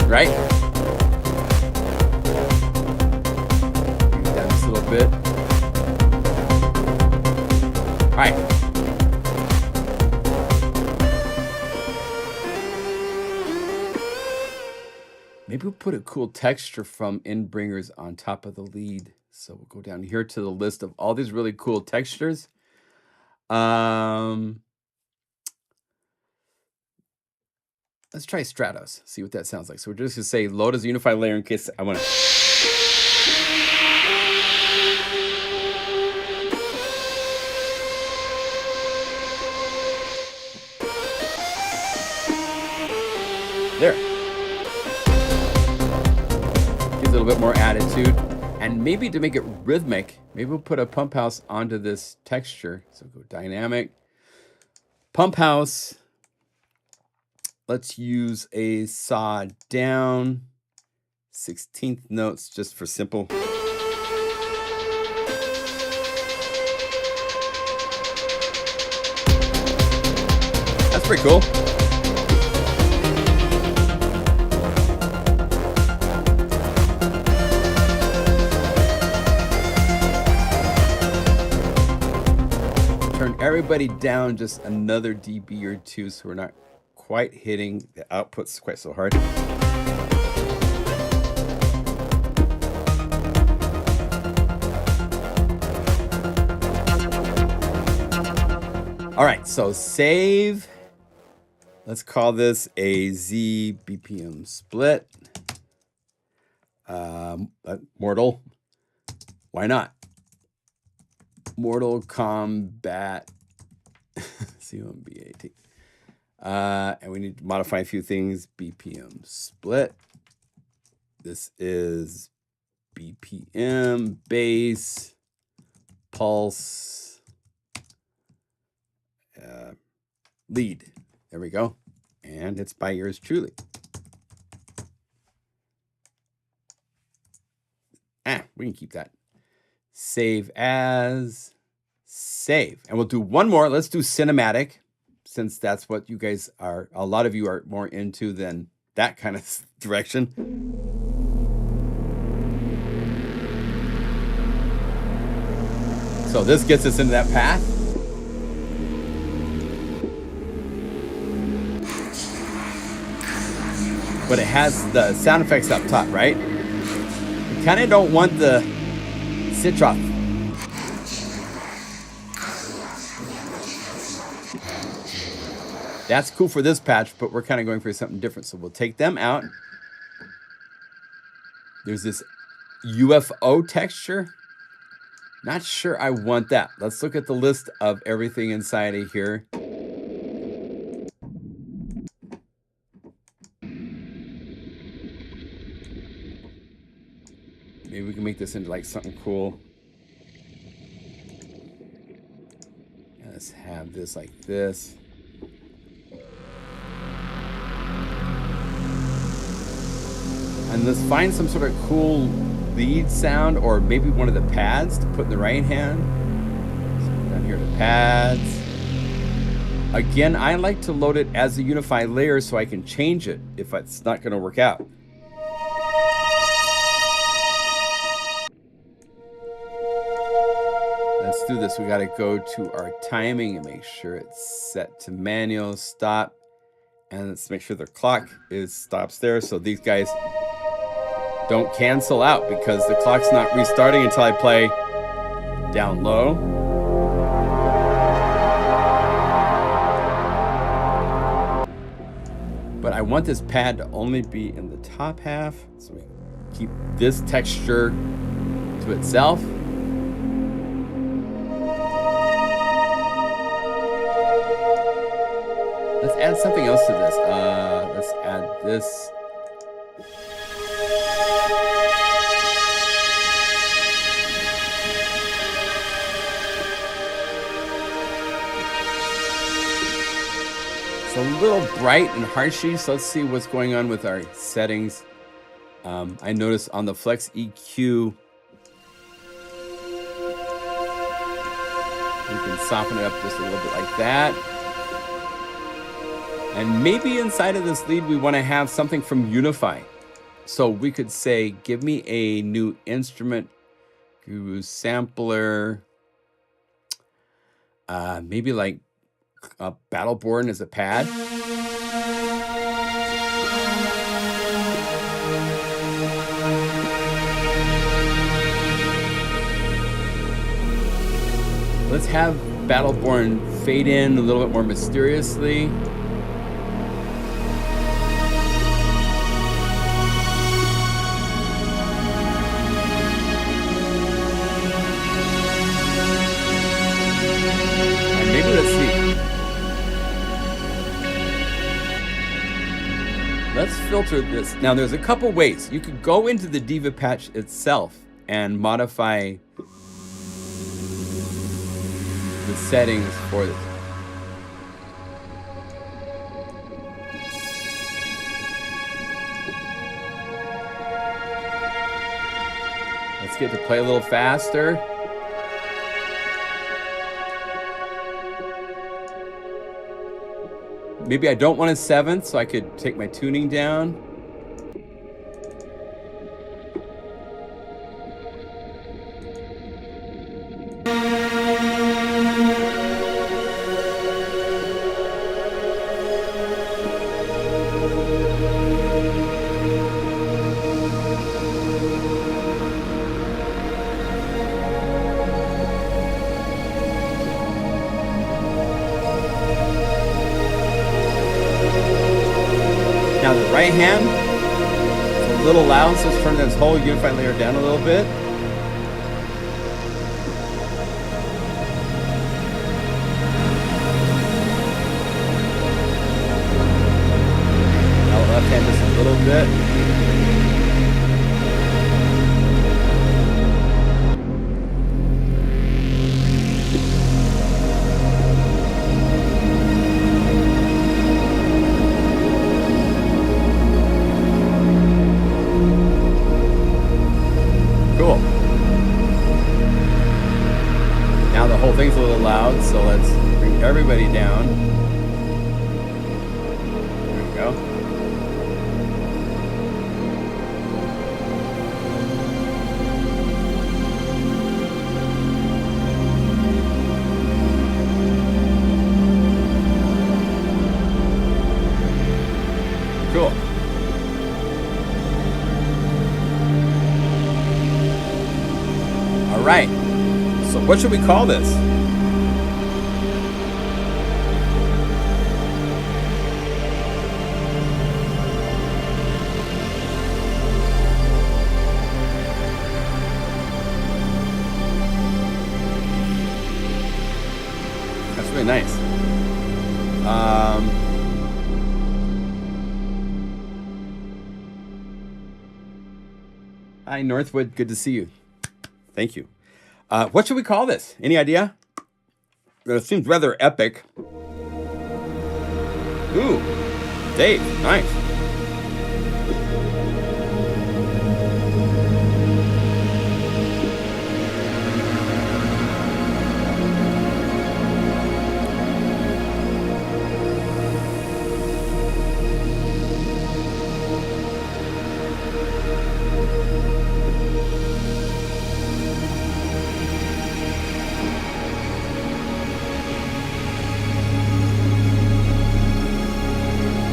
Right? Bring it down just a little bit. All right. Maybe we'll put a cool texture from Endbringers on top of the lead. So we'll go down here to the list of all these really cool textures. Let's try Stratos, see what that sounds like. So we're just gonna say load as a Unify layer in case I wanna. There. Gives a little bit more attitude. And maybe to make it rhythmic, maybe we'll put a pump house onto this texture. So go dynamic. Pump house. Let's use a saw down, 16th notes just for simple. That's pretty cool. Turn everybody down just another dB or two so we're not quite hitting the outputs quite so hard. All right, so save. Let's call this a Z BPM split. Mortal. Why not? Mortal Kombat. C1BAT. And we need to modify a few things. BPM split. This is BPM, bass, pulse, lead. There we go. And it's by yours truly. We can keep that. Save as, save. And we'll do one more. Let's do cinematic. since that's what you guys are, a lot of you are more into than that kind of direction. So this gets us into that path. But it has the sound effects up top, right? We kind of don't want the sit-off. That's cool for this patch, but we're kind of going for something different. So we'll take them out. There's this UFO texture. Not sure I want that. Let's look at the list of everything inside of here. Maybe we can make this into like something cool. Let's have this like this. And let's find some sort of cool lead sound, or maybe one of the pads to put in the right hand. So down here, the pads. Again, I like to load it as a Unify layer so I can change it if it's not going to work out. Let's do this. We got to go to our timing and make sure it's set to manual stop. And let's make sure the clock stops there so these guys don't cancel out, because the clock's not restarting until I play down low. But I want this pad to only be in the top half, so we keep this texture to itself. Let's add something else to this. Let's add this. It's a little bright and harshy, so let's see what's going on with our settings. I noticed on the Flex EQ, we can soften it up just a little bit like that. And maybe inside of this lead, we want to have something from Unify. So we could say, give me a new instrument, guru sampler, maybe like a Battleborn as a pad. Let's have Battleborn fade in a little bit more mysteriously. Let's filter this. Now there's a couple ways. You could go into the Diva patch itself and modify the settings for this. Let's get to play a little faster. Maybe I don't want a 7th, so I could take my tuning down. Now the right hand, it's a little loud, so let's turn this whole Unify layer down a little bit. Now the left hand just a little bit. Now the whole thing's a little loud, so let's bring everybody down. go. Cool. All right. So what should we call this? That's really nice. Hi, Northwood. Good to see you. Thank you. What should we call this? Any idea? It seems rather epic. Ooh, Dave. Nice.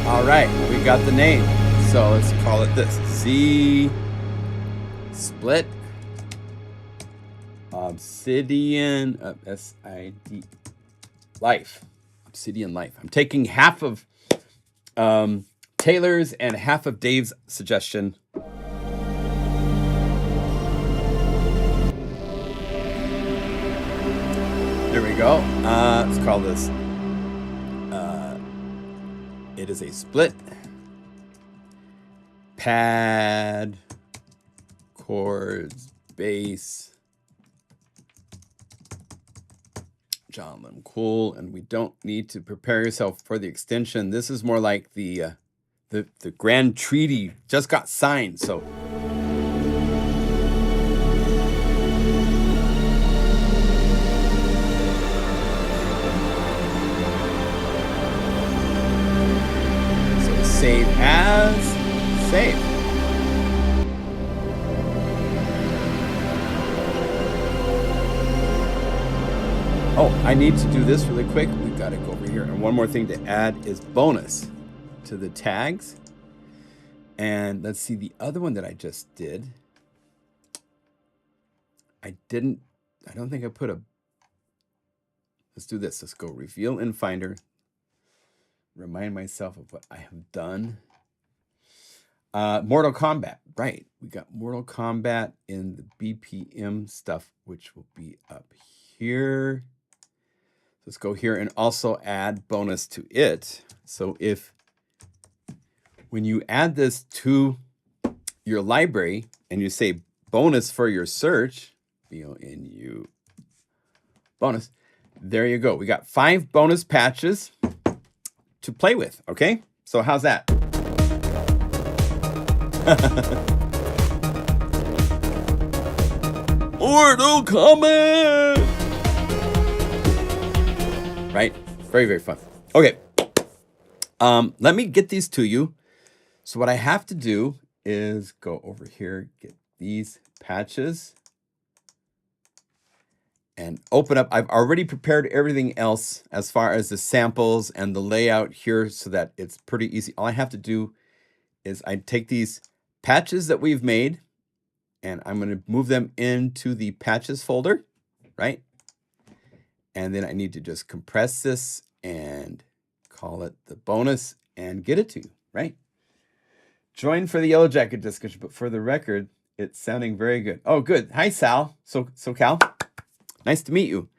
All right, we got the name. So let's call it this. Z Split Obsidian SID Life. Obsidian Life. I'm taking half of Taylor's and half of Dave's suggestion. There we go. Let's call this. It is a split pad, chords, bass, John Lim, cool. And we don't need to prepare yourself for the extension. This is more like the grand treaty just got signed. So. Save as, save. Oh, I need to do this really quick. We've got to go over here. And one more thing to add is bonus to the tags. And let's see the other one that I just did. I don't think I put a, let's do this. Let's go reveal in Finder. Remind myself of what I have done. Mortal Kombat, right. We got Mortal Kombat in the BPM stuff, which will be up here. Let's go here and also add bonus to it. So when you add this to your library and you say bonus for your search, BONU bonus, there you go. We got 5 bonus patches to play with, okay? So how's that? Mortal Kombat! Right? Very, very fun. Okay. Let me get these to you. So what I have to do is go over here, get these patches, and open up. I've already prepared everything else as far as the samples and the layout here so that it's pretty easy. All I have to do is I take these patches that we've made and I'm going to move them into the patches folder, right? And then I need to just compress this and call it the bonus and get it to you, right? Join for the Yellowjacket discussion, but for the record, it's sounding very good. Oh, good. Hi, Sal. So Cal. Nice to meet you.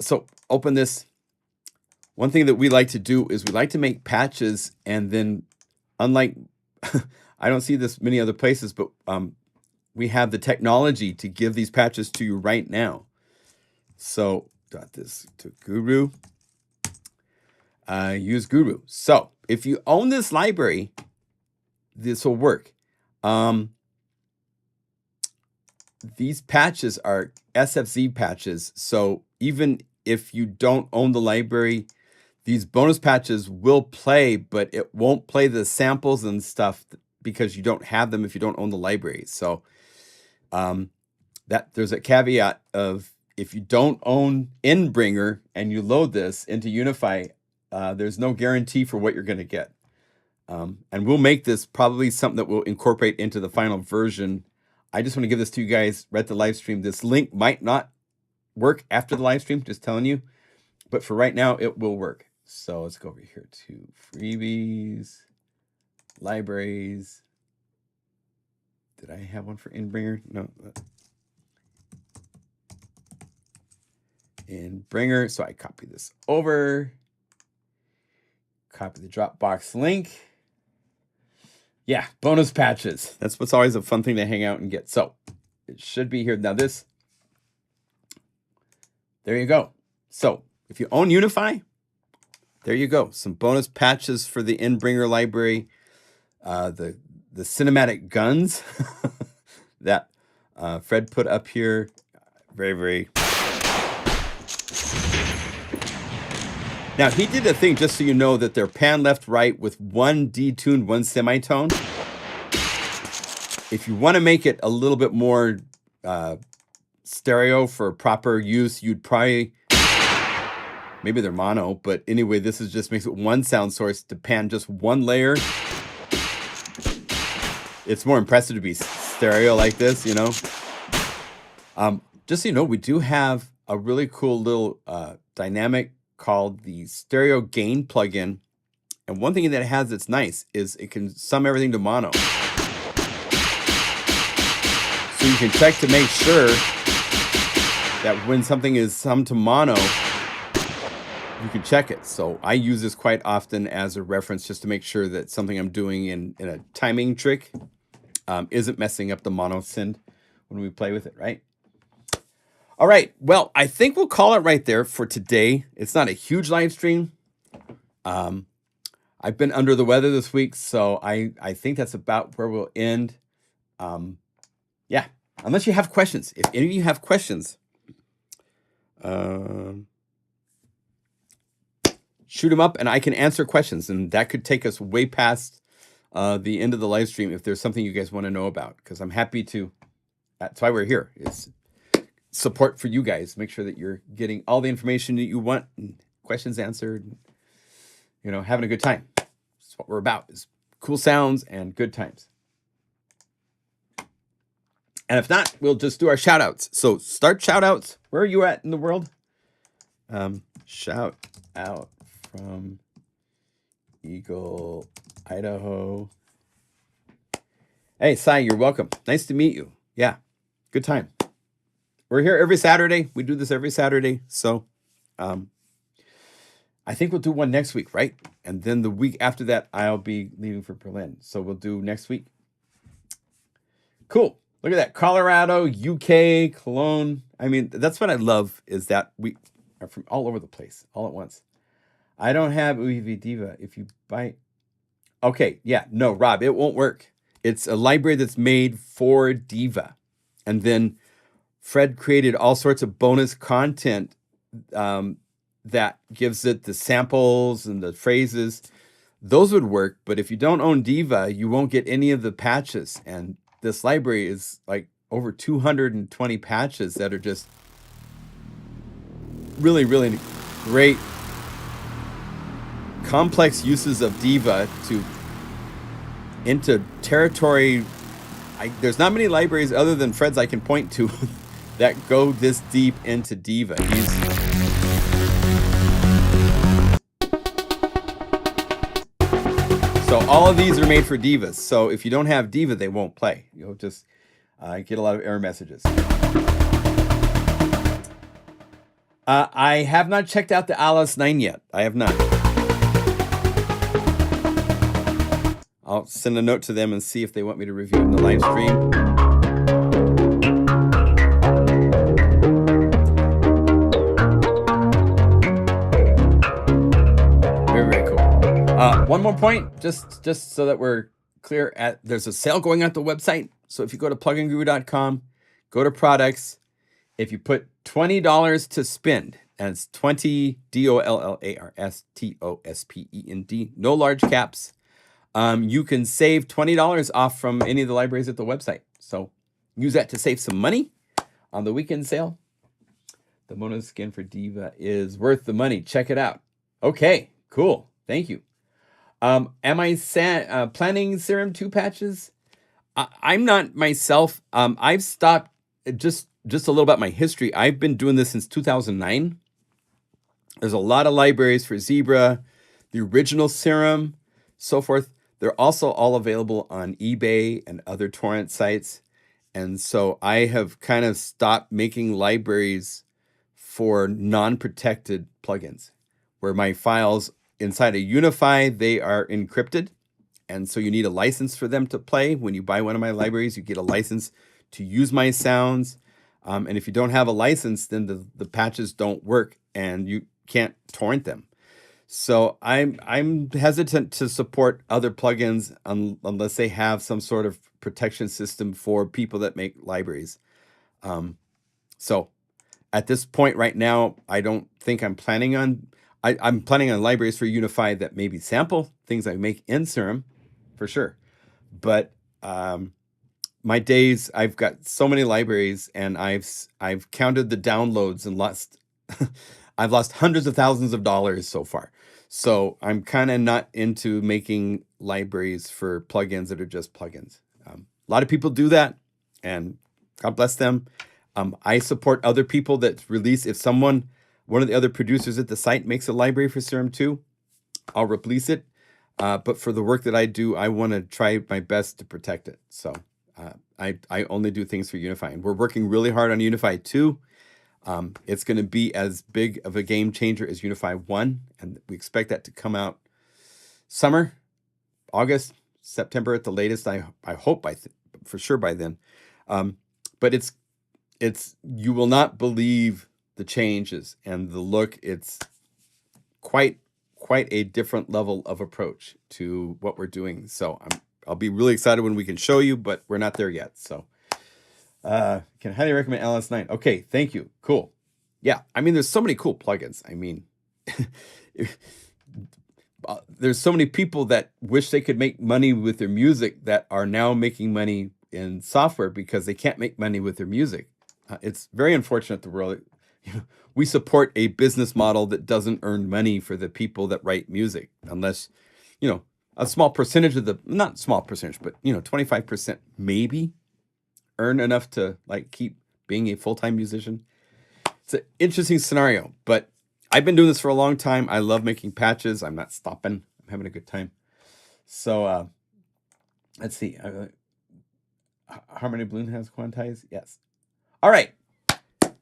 So open this. One thing that we like to do is we like to make patches, and then unlike, I don't see this many other places, but we have the technology to give these patches to you right now. So got this to Guru. Use Guru. So if you own this library, this will work. These patches are SFZ patches. So even if you don't own the library, these bonus patches will play, but it won't play the samples and stuff because you don't have them if you don't own the library. So that there's a caveat of if you don't own Endbringer and you load this into Unify, there's no guarantee for what you're going to get. And we'll make this probably something that we'll incorporate into the final version. I just want to give this to you guys right at the live stream. This link might not work after the live stream, just telling you. But for right now, it will work. So let's go over here to freebies, libraries. Did I have one for Endbringer? No. Endbringer. So I copy this over. Copy the Dropbox link. Yeah, bonus patches. That's what's always a fun thing to hang out and get. So it should be here. Now this, there you go. So if you own Unify, there you go. Some bonus patches for the Endbringer library. The cinematic guns that Fred put up here. Very, very. Now, he did a thing, just so you know, that they're pan left, right with one detuned, one semitone. If you want to make it a little bit more stereo for proper use, you'd probably, maybe they're mono, but anyway, this is just makes it one sound source to pan just one layer. It's more impressive to be stereo like this, you know. Just so you know, we do have a really cool little dynamic called the stereo gain plugin, and one thing that it has that's nice is it can sum everything to mono, so you can check to make sure that when something is summed to mono, you can check it. So I use this quite often as a reference just to make sure that something I'm doing in a timing trick isn't messing up the mono synth when we play with it, right? All right, well, I think we'll call it right there for today. It's not a huge live stream. I've been under the weather this week, so I think that's about where we'll end. Yeah, unless you have questions. If any of you have questions, shoot them up, and I can answer questions, and that could take us way past the end of the live stream if there's something you guys want to know about, because I'm happy to. That's why we're here. It's support for you guys. Make sure that you're getting all the information that you want and questions answered, and, you know, having a good time. That's what we're about, is cool sounds and good times. And if not, we'll just do our shout outs. So start shout outs. Where are you at in the world? Shout out from Eagle, Idaho. Hey, Sai, you're welcome. Nice to meet you. Yeah, good time. We're here every Saturday. We do this every Saturday. So I think we'll do one next week, right? And then the week after that, I'll be leaving for Berlin. So we'll do next week. Cool. Look at that. Colorado, UK, Cologne. I mean, that's what I love, is that we are from all over the place, all at once. I don't have UV Diva. If you buy... Okay, yeah. No, Rob, it won't work. It's a library that's made for Diva. And then Fred created all sorts of bonus content that gives it the samples and the phrases. Those would work, but if you don't own Diva, you won't get any of the patches. And this library is like over 220 patches that are just really, really great, complex uses of Diva into territory. There's not many libraries other than Fred's I can point to that go this deep into Diva. So all of these are made for Divas. So if you don't have Diva, they won't play. You'll just get a lot of error messages. I have not checked out the Alice 9 yet. I have not. I'll send a note to them and see if they want me to review it in the live stream. One more point, just so that we're clear, there's a sale going on at the website. So if you go to pluginguru.com, go to products, if you put $20 to spend, and it's 20 DOLLARSTOSPEND. No large caps. You can save $20 off from any of the libraries at the website. So use that to save some money on the weekend sale. The mono skin for Diva is worth the money. Check it out. Okay, cool. Thank you. Am I planning Serum 2 patches? I'm not myself. I've stopped. Just a little about my history. I've been doing this since 2009. There's a lot of libraries for Zebra, the original Serum, so forth. They're also all available on eBay and other torrent sites. And so I have kind of stopped making libraries for non-protected plugins, where my files inside a Unify, they are encrypted. And so you need a license for them to play. When you buy one of my libraries, you get a license to use my sounds. And if you don't have a license, then the patches don't work and you can't torrent them. So I'm hesitant to support other plugins unless they have some sort of protection system for people that make libraries. So at this point right now, I don't think I'm planning on, I'm planning on libraries for Unify that maybe sample things I make in Serum, for sure. But my days, I've got so many libraries, and I've counted the downloads and lost, I've lost hundreds of thousands of dollars so far. So I'm kind of not into making libraries for plugins that are just plugins. A lot of people do that, and God bless them. I support other people that release. If one of the other producers at the site makes a library for Serum 2, I'll release it. But for the work that I do, I want to try my best to protect it. So I only do things for Unify, and we're working really hard on Unify 2. It's going to be as big of a game changer as Unify 1, and we expect that to come out summer, August, September at the latest. I hope for sure by then. But it's you will not believe the changes and the look. It's quite a different level of approach to what we're doing. So I'll be really excited when we can show you, but we're not there yet. So can highly recommend LS9. Okay, thank you. Cool. Yeah, I mean, there's so many cool plugins. I mean, there's so many people that wish they could make money with their music that are now making money in software because they can't make money with their music. It's very unfortunate the world. We support a business model that doesn't earn money for the people that write music, unless, a small percentage of not small percentage, but, 25% maybe earn enough to keep being a full-time musician. It's an interesting scenario, but I've been doing this for a long time. I love making patches. I'm not stopping. I'm having a good time. So let's see. Harmony Bloom has quantized. Yes. All right.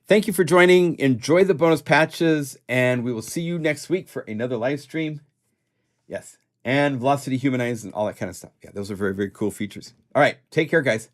Thank you for joining. Enjoy the bonus patches, and we will see you next week for another live stream. Yes. And Velocity Humanize and all that kind of stuff. Yeah, those are very, very cool features. All right. Take care, guys.